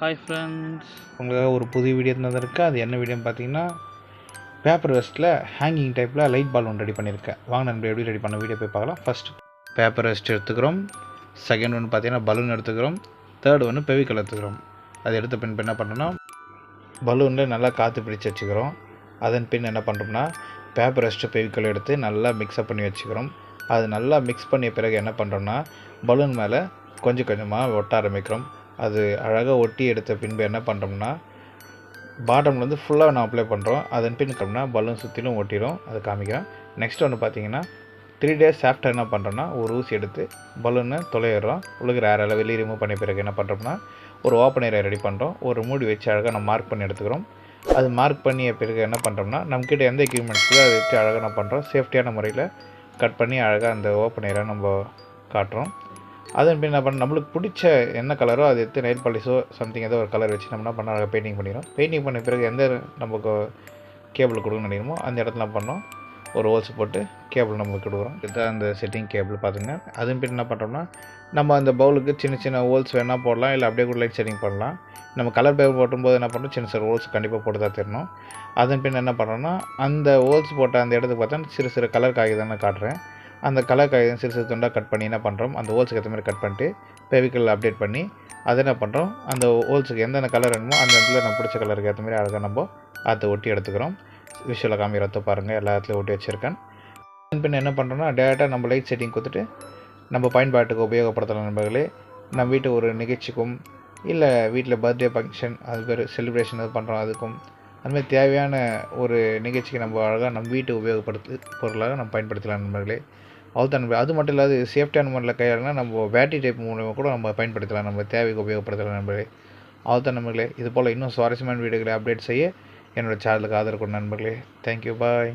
Hi friends, உங்களுக்காக ஒரு புது வீடியோ தந்திருக்கேன். அது என்ன வீடியோன்னு பார்த்தீங்கன்னா, பேப்பர் வேஸ்ட்டில் ஹேங்கிங் டைப்பில் லைட் பால் ஒன்று ரெடி பண்ணியிருக்கேன். வாங்க நம்ம எப்படி ரெடி பண்ண வீடியோ போய் பார்க்கலாம். ஃபஸ்ட்டு பேப்பர் வேஸ்ட் எடுத்துக்கிறோம். செகண்ட் ஒன்று பார்த்தீங்கன்னா பலூன் எடுத்துக்கிறோம். தேர்ட் ஒன்று ஃபெவிகால் எடுத்துக்கிறோம். அது எடுத்த பின் என்ன பண்ணுறோன்னா, பலூனில் நல்லா காற்று பிடிச்சி வச்சுக்கிறோம். அதன் பின் என்ன பண்ணுறோம்னா, பேப்பர் வேஸ்ட்டு ஃபெவிகால் எடுத்து நல்லா மிக்ஸ்அப் பண்ணி வச்சுக்கிறோம். அது நல்லா மிக்ஸ் பண்ணிய பிறகு என்ன பண்ணுறோம்னா, பலூன் மேலே கொஞ்சம் கொஞ்சமாக ஒட்ட ஆரம்பிக்கிறோம். அது அழகாக ஒட்டி எடுத்த பின்பு என்ன பண்ணுறோம்னா, பாட்டம்லேருந்து ஃபுல்லாக நான் அப்ளை பண்ணுறோம். அதன் பின் பண்ணால் பலூன் சுற்றிலும் ஒட்டிடும். அது காமிக்கிறேன். நெக்ஸ்ட் ஒன்று பார்த்தீங்கன்னா, 3 days ஆஃப்டர் என்ன பண்ணுறோன்னா, ஒரு ஊசி எடுத்து பலூனை துளையிடுறோம். உள்ளுக்கிற ஏரெல்லாம் வெளியே ரிமூவ் பண்ணிய பிறகு என்ன பண்ணுறோம்னா, ஒரு ஓப்பன் ஏரியா ரெடி பண்ணுறோம். ஒரு மூடி வச்சு அழகாக நம்ம மார்க் பண்ணி எடுத்துக்கிறோம். அது மார்க் பண்ணிய பிறகு என்ன பண்ணுறோம்னா, நம்மக்கிட்ட எந்த எக்யூப்மெண்ட்ஸில் அதை வச்சு அழகாக என்ன பண்ணுறோம், சேஃப்டியான முறையில் கட் பண்ணி அழகாக அந்த ஓப்பன் ஏரியா நம்ம காட்டுறோம். அதன் பின் என்ன பண்ண, நம்மளுக்கு பிடிச்ச என்ன கலரோ அதை எடுத்து நெயில் பாலிஷோ சம்திங் ஏதோ ஒரு கலர் வச்சு நம்ம என்ன பண்ண அழகாக பெயிண்டிங் பண்ணிடுறோம். பெயிண்டிங் பண்ண பிறகு எந்த நமக்கு கேபிள் கொடுக்கணும்னு நினைக்கிறோமோ அந்த இடத்துல பண்ணோம், ஒரு ஹோல்ஸ் போட்டு கேபிள் நம்மளுக்கு கொடுக்குறோம். இதுதான் அந்த செட்டிங் கேபிள் பார்த்துங்க. அதன் பின் என்ன பண்ணுறோம்னா, நம்ம அந்த பவுலுக்கு சின்ன சின்ன ஹோல்ஸ் வேணால் போடலாம், இல்லை அப்படியே கூட லைட் செட்டிங் பண்ணலாம். நம்ம கலர் பேப்பர் போட்டும்போது என்ன பண்ணுறோம், சின்ன சிறு ஹோல்ஸ் கண்டிப்பாக போட்டு தான் தரணும். அதன் பின் என்ன பண்ணுறோன்னா, அந்த ஹோல்ஸ் போட்ட அந்த இடத்துக்கு பார்த்தா சிறு சிறு கலர் காகிதம் நான் காட்டுறேன். அந்த கலர் காகிதம் சிறு சிறு துண்டாக கட் பண்ணி என்ன பண்ணுறோம், அந்த ஹோல்ஸுக்கு ஏற்ற மாதிரி கட் பண்ணிட்டு ஃபெவிகால் அப்டேட் பண்ணி அதை என்ன பண்ணுறோம், அந்த ஹோல்ஸுக்கு எந்தெந்த கலர் வேணுமோ அந்த இடத்துல நம்ம பிடிச்ச கலருக்கு ஏற்ற மாதிரி அழகாக நம்ம அதை ஒட்டி எடுத்துக்கிறோம். விஷுவலாக காமிக்கிறத பாருங்கள், எல்லா இடத்துலையும் ஒட்டி வச்சுருக்கேன். அதன் பின் என்ன பண்ணுறோன்னா, டேரெக்டாக நம்ம லைட் செட்டிங் கொடுத்துட்டு நம்ம பயன்பாட்டுக்கு உபயோகப்படுத்தலாம் நண்பர்களே. நம்ம வீட்டு ஒரு நிகழ்ச்சிக்கும், இல்லை வீட்டில் பர்த்டே ஃபங்க்ஷன் அது பேர் செலிப்ரேஷன் அது பண்ணுறோம், அதுக்கும் அதுமாதிரி தேவையான ஒரு நிகழ்ச்சிக்கு நம்ம அழகாக நம்ம வீட்டு உபயோகப்படுத்து பொருளாக நம்ம பயன்படுத்தலாம் நண்பர்களே. அவ்வளோதான் நண்பர்களே. அது மட்டும் இல்லாது சேஃப்டியான முறையில் கையாளனா நம்ம பேட்டரி டைப் மூலமாக கூட நம்ம பயன்படுத்தலாம், நம்ம தேவைக்கு உபயோகப்படுத்தலாம் நண்பர்களே. அவ்வளோதான் நண்பர்களே. இது போல் இன்னும் சுவாரஸ்யமான வீடியோகளை அப்டேட் செய்ய என்னோடய சேனலுக்கு ஆதரவு கொடுங்க நண்பர்களே. தேங்க்யூ, பாய்.